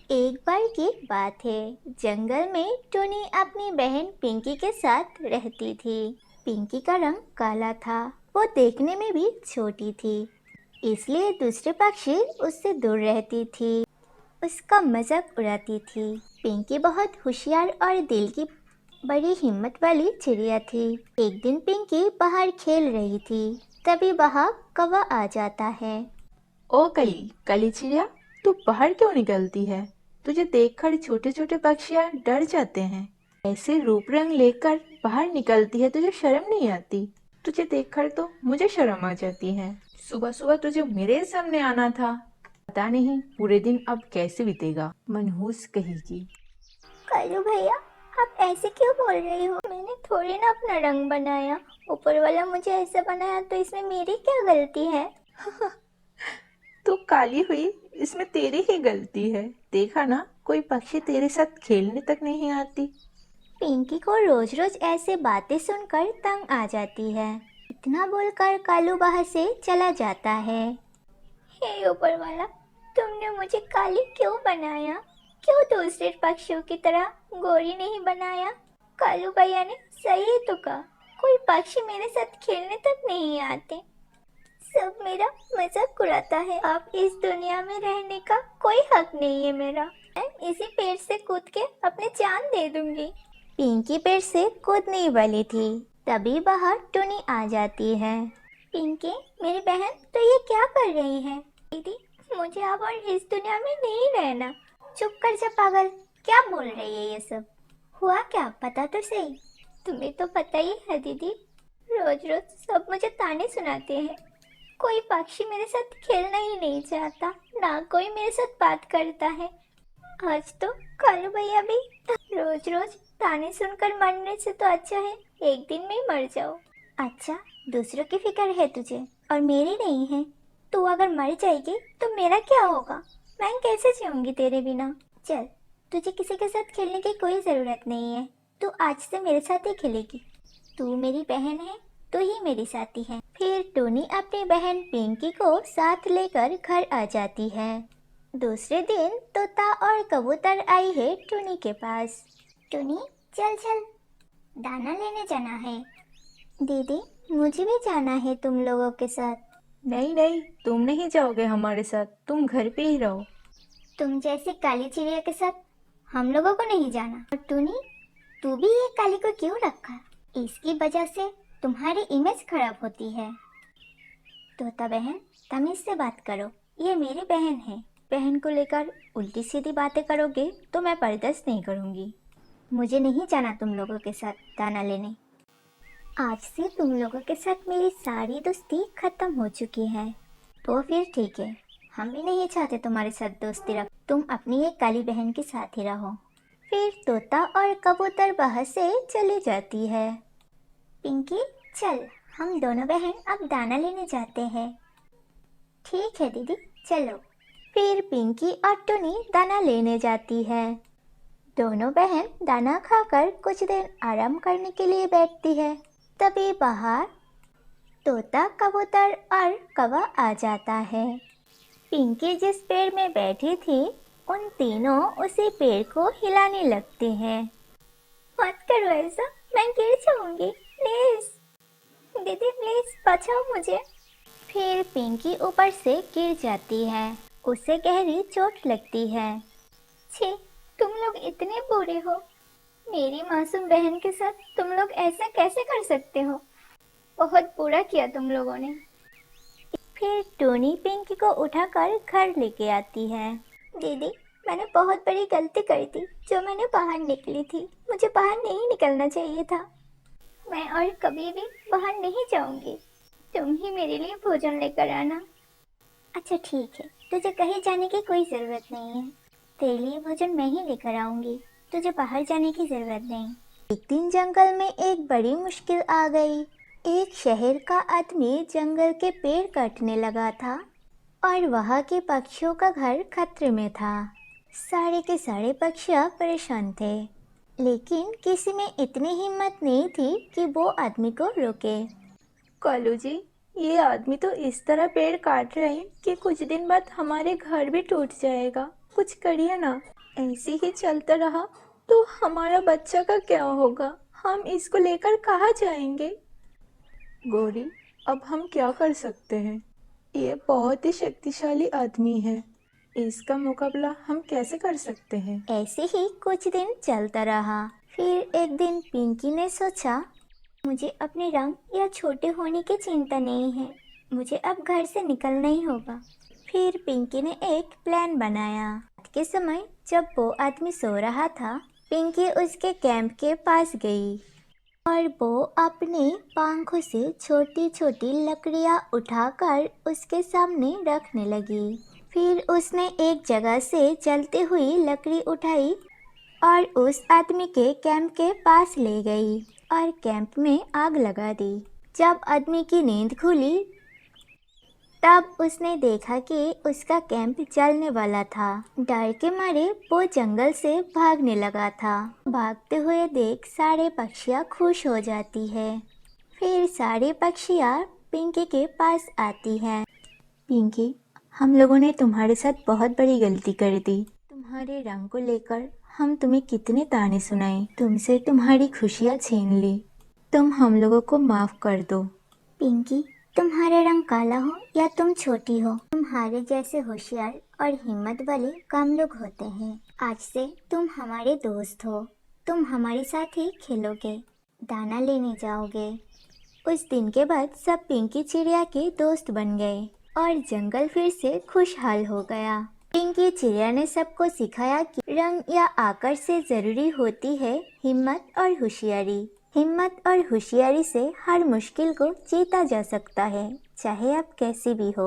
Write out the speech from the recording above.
एक बार की बात है, जंगल में टोनी अपनी बहन पिंकी के साथ रहती थी। पिंकी का रंग काला था। वो देखने में भी छोटी थी, इसलिए दूसरे पक्षी उससे दूर रहती थी, उसका मजाक उड़ाती थी। पिंकी बहुत होशियार और दिल की बड़ी हिम्मत वाली चिड़िया थी। एक दिन पिंकी बाहर खेल रही थी, तभी वहाँ कौवा आ जाता है। ओ कली कली चिड़िया, तू बाहर क्यों निकलती है? तुझे देखकर छोटे छोटे पक्षियाँ डर जाते हैं। ऐसे रूप रंग लेकर बाहर निकलती है, तुझे शर्म नहीं आती? तुझे देखकर तो मुझे शर्म आ जाती है। सुबह सुबह तुझे मेरे सामने आना था। पता नहीं पूरे दिन अब कैसे बीतेगा, मनहूस कहेगी। कालू भैया, आप ऐसे क्यों बोल रहे हो? मैंने थोड़ी ना अपना रंग बनाया। ऊपर वाला मुझे ऐसा बनाया तो इसमें मेरी क्या गलती है? तू काली हुई, इसमें तेरी ही गलती है। देखा ना, कोई पक्षी तेरे साथ खेलने तक नहीं आती। पिंकी को रोज रोज ऐसे बातें सुनकर तंग आ जाती है। इतना बोलकर कालू वहाँ से चला जाता है। हे ऊपर वाला, तुमने मुझे काली क्यों बनाया? क्यों दूसरे पक्षियों की तरह गोरी नहीं बनाया? कालू भैया ने सही तो कहा, कोई पक्षी मेरे साथ खेलने तक नहीं आते। सब मेरा मजाक उड़ाता है। अब इस दुनिया में रहने का कोई हक नहीं है मेरा। मैं इसी पेड़ से कूद के अपनी जान दे दूंगी। पिंकी पेड़ से कूदने वाली थी, तभी बाहर टुनी आ जाती है। पिंकी, मेरी बहन, तो ये क्या कर रही है? दीदी, मुझे अब और इस दुनिया में नहीं रहना। चुप कर जा पागल, क्या बोल रही है ये सब? हुआ क्या, पता तो सही। तुम्हें तो पता ही है दीदी, रोज रोज सब मुझे ताने सुनाते हैं। कोई पक्षी मेरे साथ खेलना ही नहीं चाहता, ना कोई मेरे साथ बात करता है। आज तो कालू भैया भी। रोज रोज ताने सुनकर मरने से तो अच्छा है एक दिन में ही मर जाओ। अच्छा, दूसरों की फिक्र है तुझे और मेरी नहीं है। तू अगर मर जाएगी तो मेरा क्या होगा? मैं कैसे जीऊंगी तेरे बिना? चल, तुझे किसी के साथ खेलने की कोई जरूरत नहीं है। तू आज से मेरे साथ ही खेलेगी। तू मेरी बहन है, तू ही मेरी साथी है। फिर टोनी अपनी बहन पिंकी को साथ लेकर घर आ जाती है। दूसरे दिन तोता और कबूतर आई है टोनी के पास। टोनी, चल चल, दाना लेने जाना है। दीदी, मुझे भी जाना है तुम लोगों के साथ। नहीं नहीं, तुम नहीं जाओगे हमारे साथ, तुम घर पे ही रहो। तुम जैसी काली चिड़िया के साथ हम लोगों को नहीं जाना। और टोनी, तू भी ये काली को क्यों रखा? इसकी वजह से तुम्हारी इमेज खराब होती है। तोता बहन, तमीज से बात करो, ये मेरी बहन है। बहन को लेकर उल्टी सीधी बातें करोगे तो मैं बर्दाश्त नहीं करूँगी। मुझे नहीं जाना तुम लोगों के साथ दाना लेने। आज से तुम लोगों के साथ मेरी सारी दोस्ती खत्म हो चुकी है। तो फिर ठीक है, हम भी नहीं चाहते तुम्हारे साथ दोस्ती रख। तुम अपनी एक काली बहन के साथ ही रहो। फिर तोता और कबूतर वहाँ से चली जाती है। पिंकी, चल, हम दोनों बहन अब दाना लेने जाते हैं। ठीक है दीदी, चलो। फिर पिंकी और टुनी दाना लेने जाती है। दोनों बहन दाना खाकर कुछ देर आराम करने के लिए बैठती है। तभी बाहर तोता, कबूतर और कौवा आ जाता है। पिंकी जिस पेड़ में बैठी थी, उन तीनों उसी पेड़ को हिलाने लगते हैं। मत करो ऐसा, मैं गिर जाऊंगी, प्लीज। दीदी प्लीज बचाओ मुझे। फिर पिंकी ऊपर से गिर जाती है, उसे गहरी चोट लगती है। छी, तुम लोग इतने बुरे हो। मेरी मासूम बहन के साथ तुम लोग ऐसा कैसे कर सकते हो? बहुत बुरा किया तुम लोगों ने। फिर टोनी पिंकी को उठाकर घर लेके आती है। दीदी, मैंने बहुत बड़ी गलती करी थी जो मैंने बाहर निकली थी। मुझे बाहर नहीं निकलना चाहिए था। मैं और कभी भी बाहर नहीं जाऊंगी। तुम ही मेरे लिए भोजन लेकर आना। अच्छा ठीक है, तुझे कहीं जाने की कोई ज़रूरत नहीं है। तेरे लिए भोजन मैं ही लेकर आऊंगी। तुझे बाहर जाने की ज़रूरत नहीं। एक दिन जंगल में एक बड़ी मुश्किल आ गई। एक शहर का आदमी जंगल के पेड़ काटने लगा था और वहाँ के पक्षियों का घर खतरे में था। सारे के सारे पक्षियाँ परेशान थे, लेकिन किसी में इतनी हिम्मत नहीं थी कि वो आदमी को रोके। कालू जी, ये आदमी तो इस तरह पेड़ काट रहे हैं कि कुछ दिन बाद हमारे घर भी टूट जाएगा। कुछ करिए ना। ऐसे ही चलता रहा तो हमारा बच्चा का क्या होगा? हम इसको लेकर कहाँ जाएंगे? गौरी, अब हम क्या कर सकते हैं? ये बहुत ही शक्तिशाली आदमी है। इसका मुकाबला हम कैसे कर सकते हैं? ऐसे ही कुछ दिन चलता रहा। फिर एक दिन पिंकी ने सोचा, मुझे अपने रंग या छोटे होने की चिंता नहीं है, मुझे अब घर से निकलना ही होगा। फिर पिंकी ने एक प्लान बनाया। रात के समय जब वो आदमी सो रहा था, पिंकी उसके कैंप के पास गई और वो अपने पंखों से छोटी छोटी लकड़ियां उठाकर उसके सामने रखने लगी। फिर उसने एक जगह से जलती हुई लकड़ी उठाई और उस आदमी के कैंप के पास ले गई और कैंप में आग लगा दी। जब आदमी की नींद खुली तब उसने देखा कि उसका कैंप जलने वाला था। डर के मारे वो जंगल से भागने लगा था। भागते हुए देख सारे पक्षियाँ खुश हो जाती है। फिर सारी पक्षियाँ पिंकी के पास आती हैं। पिंकी, हम लोगों ने तुम्हारे साथ बहुत बड़ी गलती कर दी। तुम्हारे रंग को लेकर हम तुम्हें कितने ताने सुनाए, तुमसे तुम्हारी खुशियाँ छीन ली। तुम हम लोगों को माफ कर दो। पिंकी, तुम्हारा रंग काला हो या तुम छोटी हो, तुम्हारे जैसे होशियार और हिम्मत वाले कम लोग होते हैं। आज से तुम हमारे दोस्त हो। तुम हमारे साथ ही खेलोगे, दाना लेने जाओगे। उस दिन के बाद सब पिंकी चिड़िया के दोस्त बन गए और जंगल फिर से खुशहाल हो गया। पिंकी चिड़िया ने सबको सिखाया कि रंग या आकार से जरूरी होती है हिम्मत और होशियारी। हिम्मत और होशियारी से हर मुश्किल को जीता जा सकता है, चाहे आप कैसी भी हो।